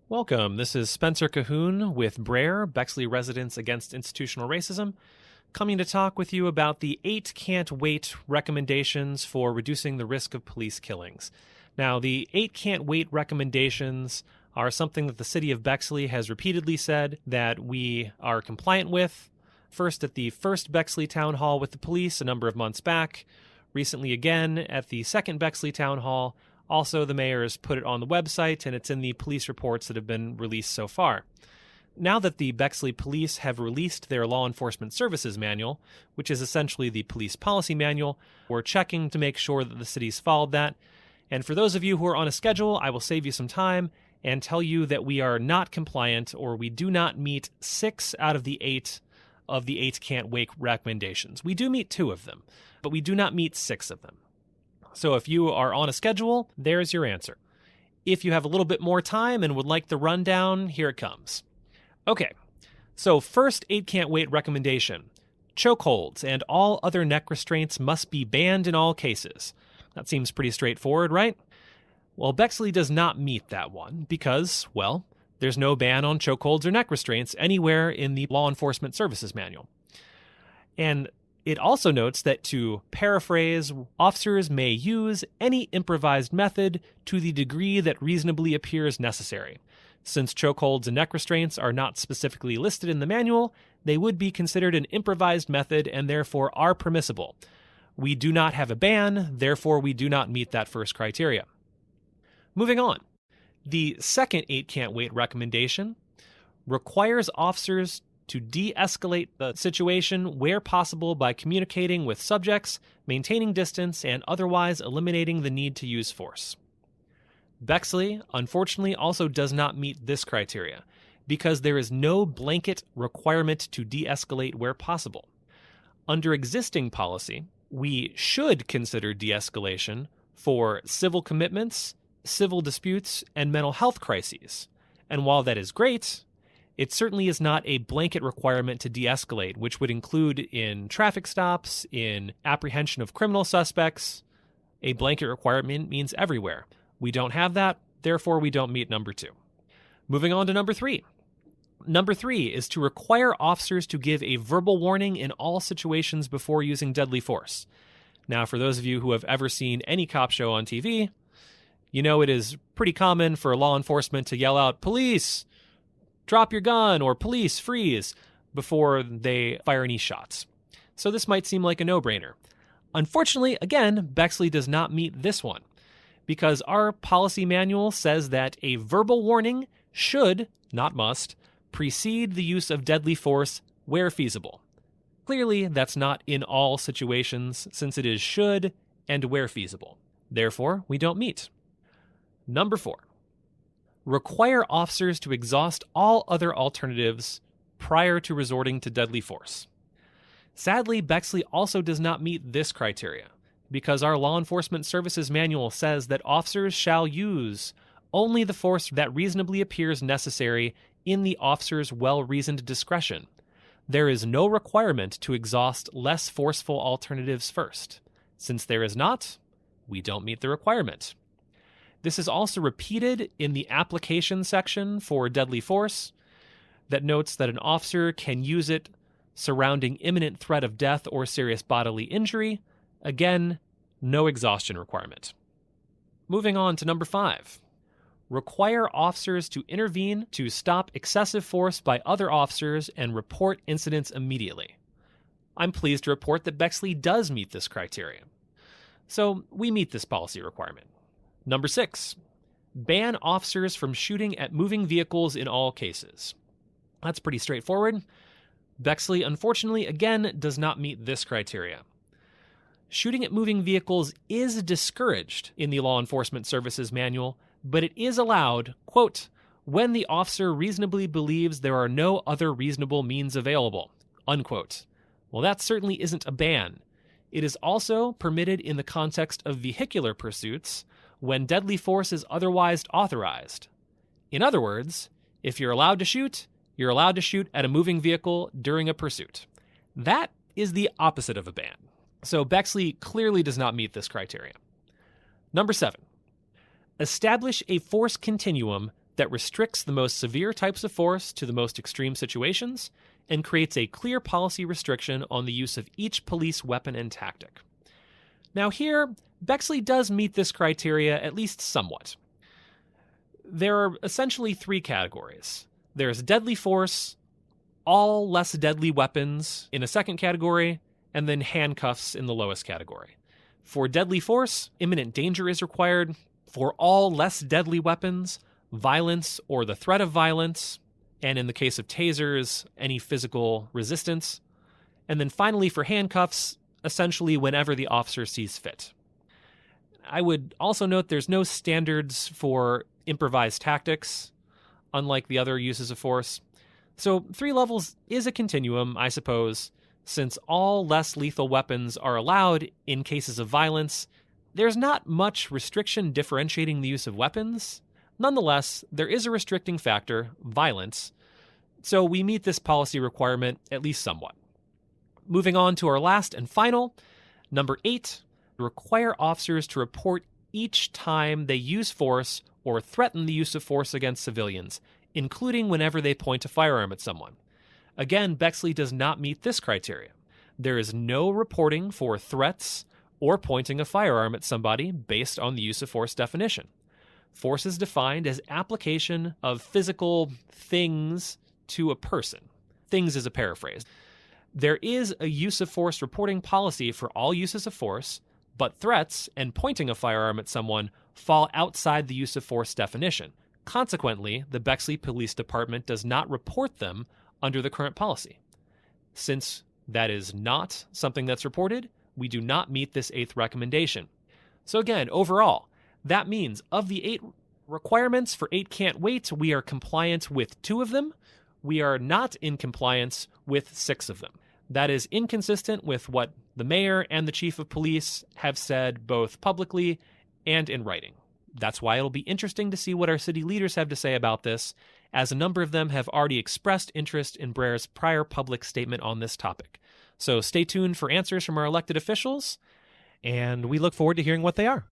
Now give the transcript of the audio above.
Welcome. This is Spencer Cahoon with Brer, Bexley Residents Against Institutional Racism, coming to talk with you about the 8 can't wait recommendations for reducing the risk of police killings. Now, the 8 can't wait recommendations are something that the city of Bexley has repeatedly said that we are compliant with. First at the first Bexley Town Hall with the police a number of months back, recently again at the second Bexley Town Hall. Also, the mayor has put it on the website, and it's in the police reports that have been released so far. Now that the Bexley Police have released their Law Enforcement Services Manual, which is essentially the police policy manual, we're checking to make sure that the city's followed that. And for those of you who are on a schedule, I will save you some time and tell you that we are not compliant, or we do not meet 6 out of the 8 can't wait recommendations. We do meet 2 of them, but we do not meet 6 of them. So if you are on a schedule, there's your answer. If you have a little bit more time and would like the rundown, here it comes. Okay, so first 8 can't wait recommendation. Chokeholds and all other neck restraints must be banned in all cases. That seems pretty straightforward, right? Well, Bexley does not meet that one because, well, there's no ban on chokeholds or neck restraints anywhere in the Law Enforcement Services Manual. And it also notes that, to paraphrase, officers may use any improvised method to the degree that reasonably appears necessary. Since chokeholds and neck restraints are not specifically listed in the manual, they would be considered an improvised method and therefore are permissible. We do not have a ban, therefore we do not meet that first criteria. Moving on. The second 8 can't wait recommendation requires officers to de-escalate the situation where possible by communicating with subjects, maintaining distance, and otherwise eliminating the need to use force. Bexley, unfortunately, also does not meet this criteria because there is no blanket requirement to de-escalate where possible. Under existing policy, we should consider de-escalation for civil commitments, civil disputes, and mental health crises. And while that is great, it certainly is not a blanket requirement to de-escalate, which would include in traffic stops, in apprehension of criminal suspects. A blanket requirement means everywhere. We don't have that, therefore we don't meet number 2. Moving on to number 3. Number 3 is to require officers to give a verbal warning in all situations before using deadly force. Now, for those of you who have ever seen any cop show on TV, you know it is pretty common for law enforcement to yell out, "Police! Drop your gun," or "Police, freeze," before they fire any shots. So this might seem like a no-brainer. Unfortunately, again, Bexley does not meet this one, because our policy manual says that a verbal warning should, not must, precede the use of deadly force where feasible. Clearly, that's not in all situations, since it is should and where feasible. Therefore, we don't meet. Number 4. Require officers to exhaust all other alternatives prior to resorting to deadly force. Sadly, Bexley also does not meet this criteria, because our Law Enforcement Services Manual says that officers shall use only the force that reasonably appears necessary in the officer's well-reasoned discretion. There is no requirement to exhaust less forceful alternatives first. Since there is not, we don't meet the requirement. This is also repeated in the application section for deadly force that notes that an officer can use it surrounding imminent threat of death or serious bodily injury. Again, no exhaustion requirement. Moving on to number 5. Require officers to intervene to stop excessive force by other officers and report incidents immediately. I'm pleased to report that Bexley does meet this criteria. So we meet this policy requirement. Number 6, ban officers from shooting at moving vehicles in all cases. That's pretty straightforward. Bexley, unfortunately, again, does not meet this criteria. Shooting at moving vehicles is discouraged in the Law Enforcement Services Manual, but it is allowed, quote, when the officer reasonably believes there are no other reasonable means available, unquote. Well, that certainly isn't a ban. It is also permitted in the context of vehicular pursuits, when deadly force is otherwise authorized. In other words, if you're allowed to shoot, you're allowed to shoot at a moving vehicle during a pursuit. That is the opposite of a ban. So Bexley clearly does not meet this criteria. Number 7, establish a force continuum that restricts the most severe types of force to the most extreme situations and creates a clear policy restriction on the use of each police weapon and tactic. Now here, Bexley does meet this criteria at least somewhat. There are essentially three categories. There's deadly force, all less deadly weapons in a second category, and then handcuffs in the lowest category. For deadly force, imminent danger is required. For all less deadly weapons, violence or the threat of violence, and in the case of tasers, any physical resistance. And then finally for handcuffs, essentially whenever the officer sees fit. I would also note there's no standards for improvised tactics, unlike the other uses of force. So 3 levels is a continuum, I suppose. Since all less lethal weapons are allowed in cases of violence, there's not much restriction differentiating the use of weapons. Nonetheless, there is a restricting factor, violence, so we meet this policy requirement at least somewhat. Moving on to our last and final, number 8, require officers to report each time they use force or threaten the use of force against civilians, including whenever they point a firearm at someone. Again, Bexley does not meet this criteria. There is no reporting for threats or pointing a firearm at somebody based on the use of force definition. Force is defined as application of physical things to a person. Things is a paraphrase. There is a use of force reporting policy for all uses of force, but threats and pointing a firearm at someone fall outside the use of force definition. Consequently, the Bexley Police Department does not report them under the current policy. Since that is not something that's reported, we do not meet this 8th recommendation. So again, overall, that means of the 8 requirements for 8 can't wait, we are compliant with 2 of them. We are not in compliance with 6 of them. That is inconsistent with what the mayor and the chief of police have said both publicly and in writing. That's why it'll be interesting to see what our city leaders have to say about this, as a number of them have already expressed interest in Brer's prior public statement on this topic. So stay tuned for answers from our elected officials, and we look forward to hearing what they are.